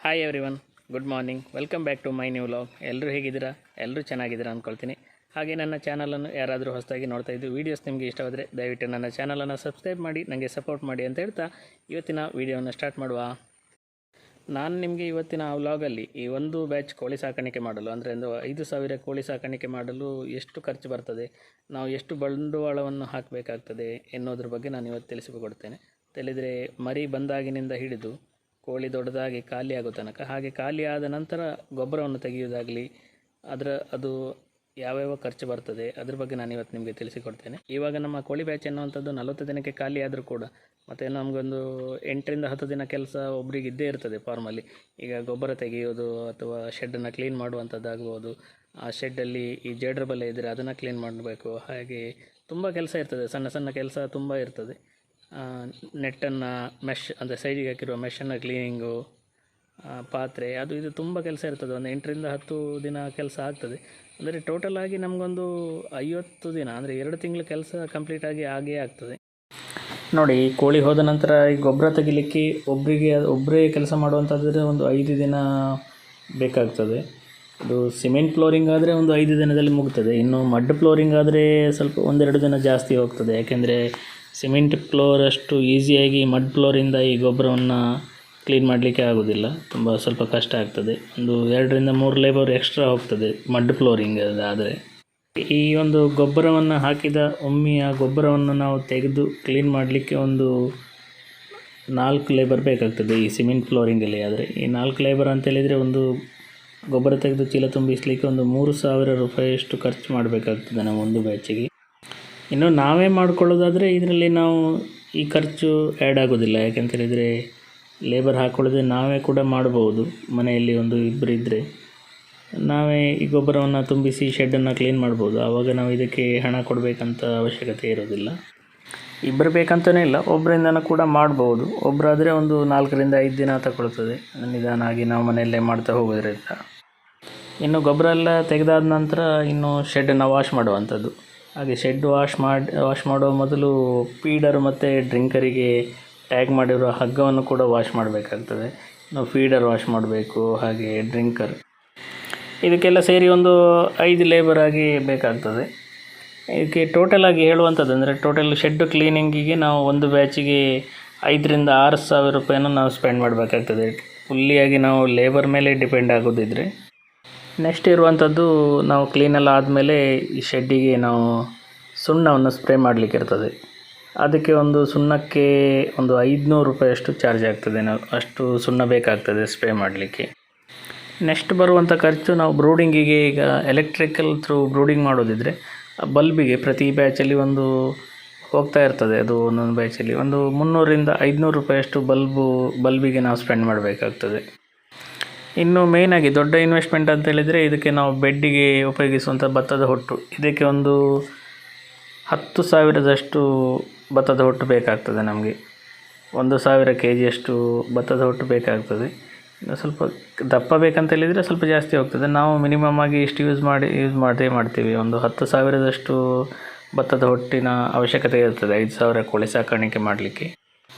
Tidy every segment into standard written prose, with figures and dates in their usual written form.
Hi everyone, good morning. Welcome back to my new vlog. ಎಲ್ಲರೂ ಹೇಗಿದ್ದೀರಾ? ಎಲ್ಲರೂ ಚೆನ್ನಾಗಿದ್ದೀರಾ ಅಂದ್ಕೊಳ್ತೀನಿ. ಹಾಗೆ ನನ್ನ ಚಾನಲನ್ನು ಯಾರಾದರೂ ಹೊಸದಾಗಿ ನೋಡ್ತಾ ಇದ್ದು ವೀಡಿಯೋಸ್ ನಿಮಗೆ ಇಷ್ಟವಾದರೆ ದಯವಿಟ್ಟು ನನ್ನ ಚಾನಲನ್ನು ಸಬ್ಸ್ಕ್ರೈಬ್ ಮಾಡಿ ನನಗೆ ಸಪೋರ್ಟ್ ಮಾಡಿ ಅಂತ ಹೇಳ್ತಾ ಇವತ್ತಿನ ವೀಡಿಯೋನ ಸ್ಟಾರ್ಟ್ ಮಾಡುವ. ನಾನು ನಿಮಗೆ ಇವತ್ತಿನ ವ್ಲಾಗಲ್ಲಿ ಈ ಒಂದು ಬ್ಯಾಚ್ ಕೋಳಿ ಸಾಕಾಣಿಕೆ ಮಾಡಲು ಅಂದರೆ ಒಂದು 5,000 ಕೋಳಿ ಸಾಕಾಣಿಕೆ ಮಾಡಲು ಎಷ್ಟು ಖರ್ಚು ಬರ್ತದೆ, ನಾವು ಎಷ್ಟು ಬಂಡವಾಳವನ್ನು ಹಾಕಬೇಕಾಗ್ತದೆ ಎನ್ನುವುದ್ರ ಬಗ್ಗೆ ನಾನು ಇವತ್ತು ತಿಳಿಸಿಕೊಡ್ತೇನೆ. ತಿಳಿದರೆ ಮರಿ ಬಂದಾಗಿನಿಂದ ಹಿಡಿದು ಕೋಳಿ ದೊಡ್ಡದಾಗಿ ಖಾಲಿ ಆಗೋ ತನಕ, ಹಾಗೆ ಖಾಲಿ ಆದ ನಂತರ ಗೊಬ್ಬರವನ್ನು ತೆಗೆಯುವುದಾಗಲಿ ಅದು ಯಾವ್ಯಾವ ಖರ್ಚು ಬರ್ತದೆ ಅದ್ರ ಬಗ್ಗೆ ನಾನು ಇವತ್ತು ನಿಮಗೆ ತಿಳಿಸಿಕೊಡ್ತೇನೆ. ಇವಾಗ ನಮ್ಮ ಕೋಳಿ ಬ್ಯಾಚ್ ಎನ್ನುವಂಥದ್ದು 40 ದಿನಕ್ಕೆ ಖಾಲಿ ಆದರೂ ಕೂಡ ಮತ್ತು ನಮಗೊಂದು 8 ರಿಂದ 10 ದಿನ ಕೆಲಸ ಒಬ್ಬರಿಗೆ ಇದ್ದೇ ಇರ್ತದೆ ಫಾರ್ಮಲ್ಲಿ. ಈಗ ಗೊಬ್ಬರ ತೆಗೆಯೋದು ಅಥವಾ ಶೆಡ್ಡನ್ನು ಕ್ಲೀನ್ ಮಾಡುವಂಥದ್ದಾಗ್ಬೋದು, ಆ ಶೆಡ್ಡಲ್ಲಿ ಈ ಜೇಡ್ರ ಬಲೆ ಇದ್ದರೆ ಅದನ್ನು ಕ್ಲೀನ್ ಮಾಡಬೇಕು. ಹಾಗೆ ತುಂಬ ಕೆಲಸ ಇರ್ತದೆ, ಸಣ್ಣ ಸಣ್ಣ ಕೆಲಸ ತುಂಬ ಇರ್ತದೆ. ನೆಟ್ಟನ್ನು ಮೆಶ್ ಅಂದರೆ ಸೈಡಿಗೆ ಹಾಕಿರುವ ಮೆಷನ್ನು ಕ್ಲೀನಿಂಗು, ಪಾತ್ರೆ, ಅದು ಇದು ತುಂಬ ಕೆಲಸ ಇರ್ತದೆ. ಒಂದು 8 ರಿಂದ 10 ದಿನ ಕೆಲಸ ಆಗ್ತದೆ. ಅಂದರೆ ಟೋಟಲ್ ಆಗಿ ನಮಗೊಂದು 50 ದಿನ ಅಂದರೆ 2 ತಿಂಗಳ ಕೆಲಸ ಕಂಪ್ಲೀಟಾಗಿ ಆಗೇ ಆಗ್ತದೆ. ನೋಡಿ, ಕೋಳಿ ಹೋದ ನಂತರ ಈ ಗೊಬ್ಬರ ತೆಗಿಲಿಕ್ಕೆ ಒಬ್ಬರೇ ಕೆಲಸ ಮಾಡುವಂಥದ್ದರೆ ಒಂದು 5 ದಿನ ಬೇಕಾಗ್ತದೆ. ಅದು ಸಿಮೆಂಟ್ ಫ್ಲೋರಿಂಗ್ ಆದರೆ ಒಂದು 5 ದಿನದಲ್ಲಿ ಮುಗ್ತದೆ. ಇನ್ನು ಮಡ್ ಫ್ಲೋರಿಂಗ್ ಆದರೆ ಸ್ವಲ್ಪ 1-2 ದಿನ ಜಾಸ್ತಿ ಹೋಗ್ತದೆ. ಯಾಕೆಂದರೆ ಸಿಮೆಂಟ್ ಫ್ಲೋರ್ ಅಷ್ಟು ಈಸಿಯಾಗಿ ಮಡ್ ಫ್ಲೋರಿಂದ ಈ ಗೊಬ್ಬರವನ್ನು ಕ್ಲೀನ್ ಮಾಡಲಿಕ್ಕೆ ಆಗೋದಿಲ್ಲ, ಸ್ವಲ್ಪ ಕಷ್ಟ ಆಗ್ತದೆ. ಒಂದು 2 ರಿಂದ 3 ಲೇಬರ್ ಎಕ್ಸ್ಟ್ರಾ ಹೋಗ್ತದೆ ಮಡ್ ಫ್ಲೋರಿಂಗ್ ಆದರೆ. ಈ ಒಂದು ಗೊಬ್ಬರವನ್ನು ಹಾಕಿದ ಒಮ್ಮೆ ಆ ಗೊಬ್ಬರವನ್ನು ನಾವು ತೆಗೆದು ಕ್ಲೀನ್ ಮಾಡಲಿಕ್ಕೆ ಒಂದು 4 ಲೇಬರ್ ಬೇಕಾಗ್ತದೆ ಈ ಸಿಮೆಂಟ್ ಫ್ಲೋರಿಂಗಲ್ಲಿ. ಆದರೆ ಈ 4 ಲೇಬರ್ ಅಂತೇಳಿದರೆ ಒಂದು ಗೊಬ್ಬರ ತೆಗೆದು ಚೀಲ ತುಂಬಿಸಲಿಕ್ಕೆ ಒಂದು 3,000 ರೂಪಾಯಿಯಷ್ಟು ಖರ್ಚು ಮಾಡಬೇಕಾಗ್ತದೆ ನಾವು ಒಂದು ಬ್ಯಾಚಿಗೆ. ಇನ್ನು ನಾವೇ ಮಾಡ್ಕೊಳ್ಳೋದಾದರೆ ಇದರಲ್ಲಿ ನಾವು ಈ ಖರ್ಚು ಆ್ಯಡ್ ಆಗೋದಿಲ್ಲ. ಯಾಕೆಂತೇಳಿದರೆ ಲೇಬರ್ ಹಾಕ್ಕೊಳ್ಳೋದೇ ನಾವೇ ಕೂಡ ಮಾಡ್ಬೋದು. ಮನೆಯಲ್ಲಿ 1-2 ಇದ್ದರೆ ನಾವೇ ಈ ಗೊಬ್ಬರವನ್ನು ತುಂಬಿಸಿ ಶೆಡ್ಡನ್ನು ಕ್ಲೀನ್ ಮಾಡ್ಬೋದು. ಆವಾಗ ನಾವು ಇದಕ್ಕೆ ಹಣ ಕೊಡಬೇಕಂತ ಅವಶ್ಯಕತೆ ಇರೋದಿಲ್ಲ. ಇಬ್ಬರು ಬೇಕಂತಲೇ ಇಲ್ಲ, ಒಬ್ಬರಿಂದನೂ ಕೂಡ ಮಾಡ್ಬೋದು. ಒಬ್ಬರಾದರೆ ಒಂದು 4 ರಿಂದ 5 ದಿನ ತಗೊಳ್ತದೆ ನಿಧಾನಾಗಿ ನಾವು ಮನೆಯಲ್ಲೇ ಮಾಡ್ತಾ ಹೋಗೋದ್ರಿಂದ. ಇನ್ನು ಗೊಬ್ಬರ ಎಲ್ಲ ತೆಗೆದಾದ ನಂತರ ಇನ್ನು ಶೆಡ್ಡನ್ನು ವಾಶ್ ಮಾಡುವಂಥದ್ದು. ಹಾಗೆ ಶೆಡ್ ವಾಶ್ ಮಾಡುವ ಮೊದಲು ಫೀಡರ್ ಮತ್ತು ಡ್ರಿಂಕರಿಗೆ ಟ್ಯಾಗ್ ಮಾಡಿರೋ ಹಗ್ಗವನ್ನು ಕೂಡ ವಾಶ್ ಮಾಡಬೇಕಾಗ್ತದೆ. ನಾವು ಫೀಡರ್ ವಾಶ್ ಮಾಡಬೇಕು, ಹಾಗೆ ಡ್ರಿಂಕರ್, ಇದಕ್ಕೆಲ್ಲ ಸೇರಿ ಒಂದು 5 ಲೇಬರ್ ಆಗಿ ಬೇಕಾಗ್ತದೆ. ಇದಕ್ಕೆ ಟೋಟಲಾಗಿ ಹೇಳುವಂಥದ್ದು ಅಂದರೆ ಟೋಟಲ್ ಶೆಡ್ ಕ್ಲೀನಿಂಗಿಗೆ ನಾವು ಒಂದು ಬ್ಯಾಚಿಗೆ 5 ರಿಂದ 6,000 ರೂಪಾಯಿನ ನಾವು ಸ್ಪೆಂಡ್ ಮಾಡಬೇಕಾಗ್ತದೆ. ಫುಲ್ಲಿಯಾಗಿ ನಾವು ಲೇಬರ್ ಮೇಲೆ ಡಿಪೆಂಡ್ ಆಗೋದಿದ್ರೆ. ನೆಕ್ಸ್ಟ್ ಇರುವಂಥದ್ದು, ನಾವು ಕ್ಲೀನೆಲ್ಲ ಆದಮೇಲೆ ಈ ಶೆಡ್ಡಿಗೆ ನಾವು ಸುಣ್ಣವನ್ನು ಸ್ಪ್ರೇ ಮಾಡಲಿಕ್ಕೆ ಇರ್ತದೆ. ಅದಕ್ಕೆ ಒಂದು ಸುಣ್ಣಕ್ಕೆ ಒಂದು 500 ರೂಪಾಯಿಯಷ್ಟು ಚಾರ್ಜ್ ಆಗ್ತದೆ. ನಾವು ಅಷ್ಟು ಸುಣ್ಣ ಬೇಕಾಗ್ತದೆ ಸ್ಪ್ರೇ ಮಾಡಲಿಕ್ಕೆ. ನೆಕ್ಸ್ಟ್ ಬರುವಂಥ ಖರ್ಚು, ನಾವು ಬ್ರೂಡಿಂಗಿಗೆ ಈಗ ಎಲೆಕ್ಟ್ರಿಕಲ್ ಥ್ರೂ ಬ್ರೂಡಿಂಗ್ ಮಾಡೋದಿದ್ದರೆ ಬಲ್ಬಿಗೆ ಪ್ರತಿ ಬ್ಯಾಚಲ್ಲಿ ಒಂದು ಹೋಗ್ತಾ ಇರ್ತದೆ. ಅದು ಒಂದೊಂದು ಬ್ಯಾಚಲ್ಲಿ ಒಂದು 300 ರಿಂದ 500 ರೂಪಾಯಿಯಷ್ಟು ಬಲ್ಬಿಗೆ ನಾವು ಸ್ಪೆಂಡ್ ಮಾಡಬೇಕಾಗ್ತದೆ. ಇನ್ನು ಮೇಯ್ನಾಗಿ ದೊಡ್ಡ ಇನ್ವೆಸ್ಟ್ಮೆಂಟ್ ಅಂತೇಳಿದರೆ ಇದಕ್ಕೆ ನಾವು ಬೆಡ್ಡಿಗೆ ಉಪಯೋಗಿಸುವಂಥ ಭತ್ತದ ಹೊಟ್ಟು, ಇದಕ್ಕೆ ಒಂದು 10,000ದಷ್ಟು ಭತ್ತದ ಹೊಟ್ಟು ಬೇಕಾಗ್ತದೆ ನಮಗೆ. 1,000 kgಯಷ್ಟು ಭತ್ತದ ಹೊಟ್ಟು ಬೇಕಾಗ್ತದೆ. ಇನ್ನು ಸ್ವಲ್ಪ ದಪ್ಪ ಬೇಕಂತೇಳಿದರೆ ಸ್ವಲ್ಪ ಜಾಸ್ತಿ ಹೋಗ್ತದೆ. ನಾವು ಮಿನಿಮಮ್ ಆಗಿ ಇಷ್ಟು ಯೂಸ್ ಮಾಡ್ತೀವಿ. ಒಂದು 10,000ದಷ್ಟು ಭತ್ತದ ಹೊಟ್ಟಿನ ಅವಶ್ಯಕತೆ ಇರ್ತದೆ 5,000 ಕೋಳಿ ಸಾಕಾಣಿಕೆ ಮಾಡಲಿಕ್ಕೆ.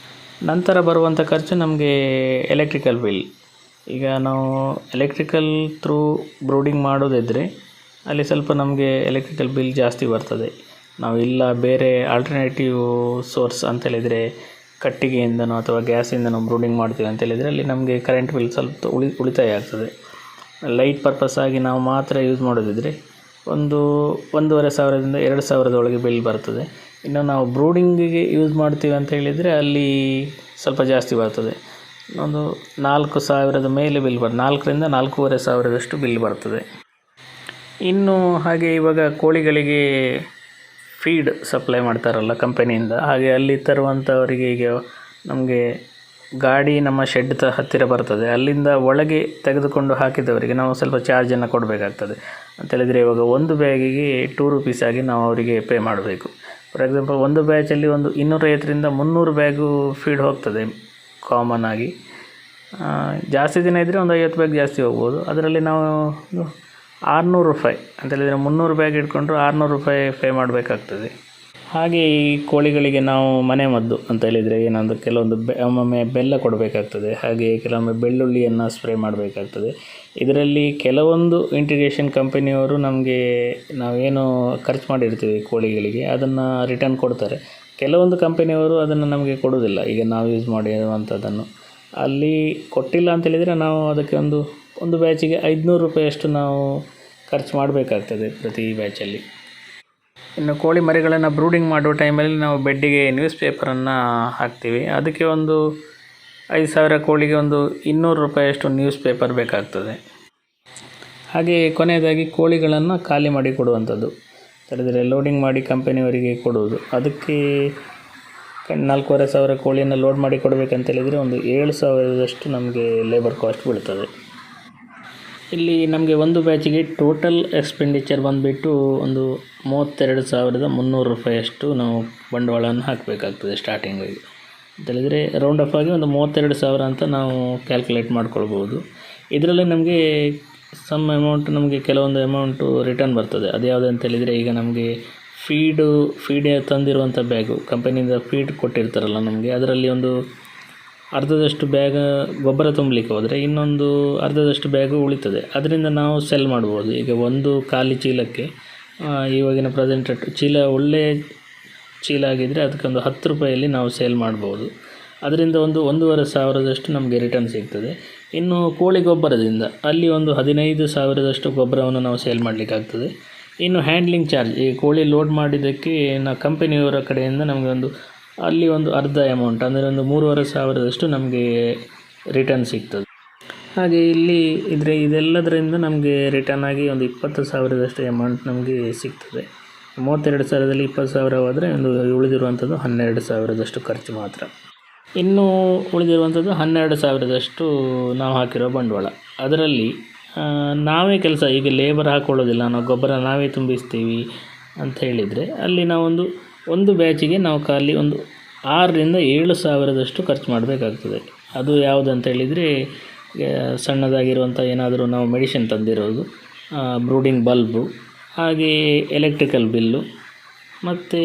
ನಂತರ ಬರುವಂಥ ಖರ್ಚು ನಮಗೆ ಎಲೆಕ್ಟ್ರಿಕಲ್ ಬಿಲ್. ಈಗ ನಾವು ಎಲೆಕ್ಟ್ರಿಕಲ್ ಥ್ರೂ ಬ್ರೂಡಿಂಗ್ ಮಾಡೋದಿದ್ದರೆ ಅಲ್ಲಿ ಸ್ವಲ್ಪ ನಮಗೆ ಎಲೆಕ್ಟ್ರಿಕಲ್ ಬಿಲ್ ಜಾಸ್ತಿ ಬರ್ತದೆ. ನಾವು ಇಲ್ಲ ಬೇರೆ ಆಲ್ಟರ್ನೇಟಿವ್ ಸೋರ್ಸ್ ಅಂತೇಳಿದರೆ ಕಟ್ಟಿಗೆಯಿಂದನೋ ಅಥವಾ ಗ್ಯಾಸಿಂದನೋ ಬ್ರೂಡಿಂಗ್ ಮಾಡ್ತೀವಿ ಅಂತೇಳಿದರೆ ಅಲ್ಲಿ ನಮಗೆ ಕರೆಂಟ್ ಬಿಲ್ ಸ್ವಲ್ಪ ಉಳಿತಾಯ ಆಗ್ತದೆ. ಲೈಟ್ ಪರ್ಪಸ್ ಆಗಿ ನಾವು ಮಾತ್ರ ಯೂಸ್ ಮಾಡೋದಿದ್ದರೆ ಒಂದು 1,500 ರಿಂದ 2,000 ಒಳಗೆ ಬಿಲ್ ಬರ್ತದೆ. ಇನ್ನು ನಾವು ಬ್ರೂಡಿಂಗಿಗೆ ಯೂಸ್ ಮಾಡ್ತೀವಿ ಅಂತ ಹೇಳಿದರೆ ಅಲ್ಲಿ ಸ್ವಲ್ಪ ಜಾಸ್ತಿ ಬರ್ತದೆ. ಒಂದು 4,000 ಮೇಲೆ ಬಿಲ್ 4 ರಿಂದ 4,500 ಬಿಲ್ ಬರ್ತದೆ. ಇನ್ನು ಹಾಗೆ ಇವಾಗ ಕೋಳಿಗಳಿಗೆ ಫೀಡ್ ಸಪ್ಲೈ ಮಾಡ್ತಾರಲ್ಲ ಕಂಪನಿಯಿಂದ, ಹಾಗೆ ಅಲ್ಲಿ ತರುವಂಥವರಿಗೆ ಈಗ ನಮಗೆ ಗಾಡಿ ನಮ್ಮ ಶೆಡ್ ಹತ್ತಿರ ಬರ್ತದೆ, ಅಲ್ಲಿಂದ ಒಳಗೆ ತೆಗೆದುಕೊಂಡು ಹಾಕಿದವರಿಗೆ ನಾವು ಸ್ವಲ್ಪ ಚಾರ್ಜನ್ನು ಕೊಡಬೇಕಾಗ್ತದೆ. ಅಂತೇಳಿದರೆ ಇವಾಗ ಒಂದು ಬ್ಯಾಗಿಗೆ 2 ರೂಪೀಸ್ ಆಗಿ ನಾವು ಅವರಿಗೆ ಪೇ ಮಾಡಬೇಕು. ಫಾರ್ ಎಕ್ಸಾಂಪಲ್ ಒಂದು ಬ್ಯಾಚಲ್ಲಿ ಒಂದು 250 ರಿಂದ 300 ಬ್ಯಾಗು ಫೀಡ್ ಹೋಗ್ತದೆ ಕಾಮನ್ ಆಗಿ. ಜಾಸ್ತಿ ದಿನ ಇದ್ದರೆ ಒಂದು 50 ಬ್ಯಾಗ್ ಜಾಸ್ತಿ ಹೋಗ್ಬೋದು. ಅದರಲ್ಲಿ ನಾವು 600 ರೂಪಾಯಿ ಅಂತೇಳಿದರೆ 300 ಬ್ಯಾಗ್ ಇಟ್ಕೊಂಡ್ರು 600 ರೂಪಾಯಿ ಪೇ ಮಾಡಬೇಕಾಗ್ತದೆ. ಹಾಗೆ ಈ ಕೋಳಿಗಳಿಗೆ ನಾವು ಮನೆ ಮದ್ದು ಅಂತ ಹೇಳಿದರೆ ಏನಂದ್ರೆ ಕೆಲವೊಂದು ಒಮ್ಮೊಮ್ಮೆ ಬೆಲ್ಲ ಕೊಡಬೇಕಾಗ್ತದೆ, ಹಾಗೆ ಕೆಲವೊಮ್ಮೆ ಬೆಳ್ಳುಳ್ಳಿಯನ್ನು ಸ್ಪ್ರೇ ಮಾಡಬೇಕಾಗ್ತದೆ. ಇದರಲ್ಲಿ ಕೆಲವೊಂದು ಇಂಟಿಗ್ರೇಷನ್ ಕಂಪನಿಯವರು ನಮಗೆ ನಾವೇನು ಖರ್ಚು ಮಾಡಿರ್ತೀವಿ ಕೋಳಿಗಳಿಗೆ ಅದನ್ನು ರಿಟರ್ನ್ ಕೊಡ್ತಾರೆ. ಕೆಲವೊಂದು ಕಂಪನಿಯವರು ಅದನ್ನು ನಮಗೆ ಕೊಡೋದಿಲ್ಲ. ಈಗ ನಾವು ಯೂಸ್ ಮಾಡಿರುವಂಥದ್ದನ್ನು ಅಲ್ಲಿ ಕೊಟ್ಟಿಲ್ಲ ಅಂತೇಳಿದರೆ ನಾವು ಅದಕ್ಕೆ ಒಂದು ಬ್ಯಾಚಿಗೆ 500 ರೂಪಾಯಿಯಷ್ಟು ನಾವು ಖರ್ಚು ಮಾಡಬೇಕಾಗ್ತದೆ ಪ್ರತಿ ಬ್ಯಾಚಲ್ಲಿ. ಇನ್ನು ಕೋಳಿ ಮರಿಗಳನ್ನು ಬ್ರೂಡಿಂಗ್ ಮಾಡುವ ಟೈಮಲ್ಲಿ ನಾವು ಬೆಡ್ಡಿಗೆ ನ್ಯೂಸ್ ಪೇಪರನ್ನು ಹಾಕ್ತೀವಿ. ಅದಕ್ಕೆ 5,000 ಕೋಳಿಗೆ 200 ರೂಪಾಯಿಯಷ್ಟು ನ್ಯೂಸ್ ಪೇಪರ್ ಬೇಕಾಗ್ತದೆ. ಹಾಗೆ ಕೊನೆಯದಾಗಿ ಕೋಳಿಗಳನ್ನು ಖಾಲಿ ಮಾಡಿ ಕೊಡುವಂಥದ್ದು, ಹೇಳಿದರೆ ಲೋಡಿಂಗ್ ಮಾಡಿ ಕಂಪನಿಯವರಿಗೆ ಕೊಡುವುದು. ಅದಕ್ಕೆ 4,500 ಕೋಳಿಯನ್ನು ಲೋಡ್ ಮಾಡಿ ಕೊಡಬೇಕಂತೇಳಿದರೆ 7,000ದಷ್ಟು ನಮಗೆ ಲೇಬರ್ ಕಾಸ್ಟ್ ಬೀಳ್ತದೆ. ಇಲ್ಲಿ ನಮಗೆ ಒಂದು ಬ್ಯಾಚಿಗೆ ಟೋಟಲ್ ಎಕ್ಸ್ಪೆಂಡಿಚರ್ ಬಂದುಬಿಟ್ಟು 32,300 ರೂಪಾಯಿಯಷ್ಟು ನಾವು ಬಂಡವಾಳವನ್ನು ಹಾಕಬೇಕಾಗ್ತದೆ ಸ್ಟಾರ್ಟಿಂಗಿಗೆ. ಅಂತೇಳಿದರೆ ರೌಂಡ್ ಅಪ್ ಆಗಿ 32,000 ಅಂತ ನಾವು ಕ್ಯಾಲ್ಕುಲೇಟ್ ಮಾಡ್ಕೊಳ್ಬೋದು. ಇದರಲ್ಲಿ ನಮಗೆ ಸಮ್ ಅಮೌಂಟ್ ನಮಗೆ ಕೆಲವೊಂದು ಅಮೌಂಟು ರಿಟರ್ನ್ ಬರ್ತದೆ. ಅದು ಯಾವುದು ಅಂತೇಳಿದರೆ ಈಗ ನಮಗೆ ಫೀಡ್ ತಂದಿರುವಂಥ ಬ್ಯಾಗು ಕಂಪನಿಯಿಂದ ಫೀಡ್ ಕೊಟ್ಟಿರ್ತಾರಲ್ಲ ನಮಗೆ, ಅದರಲ್ಲಿ ಅರ್ಧದಷ್ಟು ಬ್ಯಾಗ್ ಗೊಬ್ಬರ ತುಂಬಲಿಕ್ಕೆ ಹೋದರೆ ಇನ್ನೊಂದು ಅರ್ಧದಷ್ಟು ಬ್ಯಾಗು ಉಳಿತದೆ. ಅದರಿಂದ ನಾವು ಸೆಲ್ ಮಾಡ್ಬೋದು. ಈಗ ಒಂದು ಖಾಲಿ ಚೀಲಕ್ಕೆ ಇವಾಗಿನ ಪ್ರೆಸೆಂಟ್ ಚೀಲ ಒಳ್ಳೆಯ ಚೀಲ ಆಗಿದ್ದರೆ ಅದಕ್ಕೆ 10 ರೂಪಾಯಲ್ಲಿ ನಾವು ಸೇಲ್ ಮಾಡ್ಬೋದು. ಅದರಿಂದ 1,500ದಷ್ಟು ನಮಗೆ ರಿಟರ್ನ್ ಸಿಗ್ತದೆ. ಇನ್ನು ಕೋಳಿ ಗೊಬ್ಬರದಿಂದ ಅಲ್ಲಿ 15,000ದಷ್ಟು ಗೊಬ್ಬರವನ್ನು ನಾವು ಸೇಲ್ ಮಾಡಲಿಕ್ಕಾಗ್ತದೆ. ಇನ್ನು ಹ್ಯಾಂಡ್ಲಿಂಗ್ ಚಾರ್ಜ್, ಈ ಕೋಳಿ ಲೋಡ್ ಮಾಡಿದ್ದಕ್ಕೆ ನಾವು ಕಂಪನಿಯವರ ಕಡೆಯಿಂದ ನಮಗೆ ಅಲ್ಲಿ ಅರ್ಧ ಅಮೌಂಟ್ ಅಂದರೆ 3,500ದಷ್ಟು ನಮಗೆ ರಿಟರ್ನ್ ಸಿಗ್ತದೆ. ಹಾಗೆ ಇಲ್ಲಿ ಇದೆಲ್ಲದರಿಂದ ನಮಗೆ ರಿಟರ್ನ್ ಆಗಿ 20,000ದಷ್ಟು ಅಮೌಂಟ್ ನಮಗೆ ಸಿಗ್ತದೆ. 32,000ದಲ್ಲಿ 20,000 ಹೋದರೆ ಉಳಿದಿರುವಂಥದ್ದು 12,000ದಷ್ಟು ಖರ್ಚು ಮಾತ್ರ. ಇನ್ನು ಉಳಿದಿರುವಂಥದ್ದು 12,000ದಷ್ಟು ನಾವು ಹಾಕಿರೋ ಬಂಡವಾಳ. ಅದರಲ್ಲಿ ನಾವೇ ಕೆಲಸ, ಈಗ ಲೇಬರ್ ಹಾಕ್ಕೊಳ್ಳೋದಿಲ್ಲ, ನಾವು ಗೊಬ್ಬರ ನಾವೇ ತುಂಬಿಸ್ತೀವಿ ಅಂತ ಹೇಳಿದರೆ ಅಲ್ಲಿ ನಾವು ಒಂದು ಬ್ಯಾಚಿಗೆ ನಾವು ಖಾಲಿ 6,000ರಿಂದ 7,000ದಷ್ಟು ಖರ್ಚು ಮಾಡಬೇಕಾಗ್ತದೆ. ಅದು ಯಾವುದಂತ ಹೇಳಿದರೆ ಸಣ್ಣದಾಗಿರುವಂಥ ಏನಾದರೂ ನಾವು ಮೆಡಿಸಿನ್ ತಂದಿರೋದು, ಬ್ರೂಡಿಂಗ್ ಬಲ್ಬು, ಹಾಗೆ ಎಲೆಕ್ಟ್ರಿಕಲ್ ಬಿಲ್ಲು ಮತ್ತು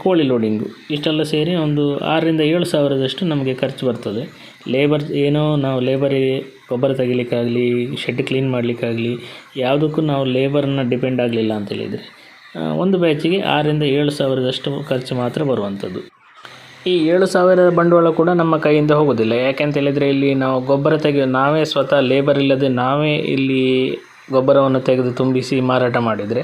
ಕೋಳಿ ಲೋಡಿಂಗು, ಇಷ್ಟೆಲ್ಲ ಸೇರಿ 6,000ರಿಂದ 7,000ದಷ್ಟು ನಮಗೆ ಖರ್ಚು ಬರ್ತದೆ. ಲೇಬರ್ ನಾವು ಲೇಬರಿಗೆ ಗೊಬ್ಬರ ತೆಗಿಲಿಕ್ಕಾಗಲಿ ಶೆಡ್ ಕ್ಲೀನ್ ಮಾಡಲಿಕ್ಕಾಗಲಿ ಯಾವುದಕ್ಕೂ ನಾವು ಲೇಬರನ್ನು ಡಿಪೆಂಡ್ ಆಗಲಿಲ್ಲ ಅಂತೇಳಿದರೆ ಒಂದು ಬ್ಯಾಚಿಗೆ 6,000ರಿಂದ 7,000ದಷ್ಟು ಖರ್ಚು ಮಾತ್ರ ಬರುವಂಥದ್ದು. ಈ 7,000 ಬಂಡವಾಳ ಕೂಡ ನಮ್ಮ ಕೈಯಿಂದ ಹೋಗೋದಿಲ್ಲ. ಯಾಕೆಂತೇಳಿದರೆ ಇಲ್ಲಿ ನಾವು ಗೊಬ್ಬರ ನಾವೇ ಸ್ವತಃ ಲೇಬರ್ ಇಲ್ಲದೆ ನಾವೇ ಇಲ್ಲಿ ಗೊಬ್ಬರವನ್ನು ತೆಗೆದು ತುಂಬಿಸಿ ಮಾರಾಟ ಮಾಡಿದರೆ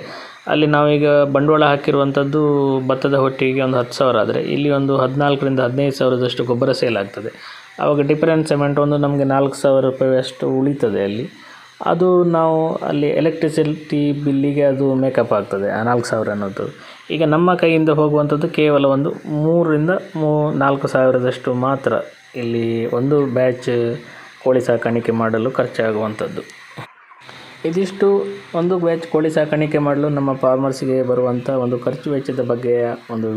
ಅಲ್ಲಿ ನಾವೀಗ ಬಂಡವಾಳ ಹಾಕಿರುವಂಥದ್ದು ಭತ್ತದ ಹೊಟ್ಟಿಗೆ 10,000 ಆದರೆ ಇಲ್ಲಿ 14,000ರಿಂದ 15,000ದಷ್ಟು ಗೊಬ್ಬರ ಸೇಲ್ ಆಗ್ತದೆ. ಆವಾಗ ಡಿಫರೆನ್ಸ್ ಅಮೌಂಟ್ ನಮಗೆ 4,000 ರೂಪಾಯಿಯಷ್ಟು ಉಳಿತದೆ ಅಲ್ಲಿ. ಅದು ನಾವು ಅಲ್ಲಿ ಎಲೆಕ್ಟ್ರಿಸಿಟಿ ಬಿಲ್ಲಿಗೆ ಅದು ಮೇಕಪ್ ಆಗ್ತದೆ ಆ 4,000 ಅನ್ನೋದು. ಈಗ ನಮ್ಮ ಕೈಯಿಂದ ಹೋಗುವಂಥದ್ದು ಕೇವಲ 3,000ರಿಂದ 4,000ದಷ್ಟು ಮಾತ್ರ ಇಲ್ಲಿ ಒಂದು ಬ್ಯಾಚ್ ಕೋಳಿ ಸಾಕಾಣಿಕೆ ಮಾಡಲು ಖರ್ಚಾಗುವಂಥದ್ದು. ಇದಿಷ್ಟು ಒಂದು ಬ್ಯಾಚ್ ಕೋಳಿ ಸಾಕಾಣಿಕೆ ಮಾಡಲು ನಮ್ಮ ಫಾರ್ಮರ್ಸ್ಗೆ ಬರುವಂಥ ಖರ್ಚು ವೆಚ್ಚದ ಬಗ್ಗೆ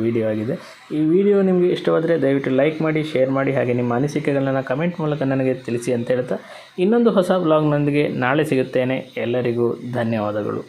ವಿಡಿಯೋ ಆಗಿದೆ. ಈ ವಿಡಿಯೋ ನಿಮಗೆ ಇಷ್ಟವಾದರೆ ದಯವಿಟ್ಟು ಲೈಕ್ ಮಾಡಿ, ಶೇರ್ ಮಾಡಿ, ಹಾಗೆ ನಿಮ್ಮ ಅನಿಸಿಕೆಗಳನ್ನು ಕಮೆಂಟ್ ಮೂಲಕ ನನಗೆ ತಿಳಿಸಿ ಅಂತ ಹೇಳ್ತಾ ಇನ್ನೊಂದು ಹೊಸ ವ್ಲಾಗ್ನೊಂದಿಗೆ ನಾಳೆ ಸಿಗುತ್ತೇನೆ. ಎಲ್ಲರಿಗೂ ಧನ್ಯವಾದಗಳು.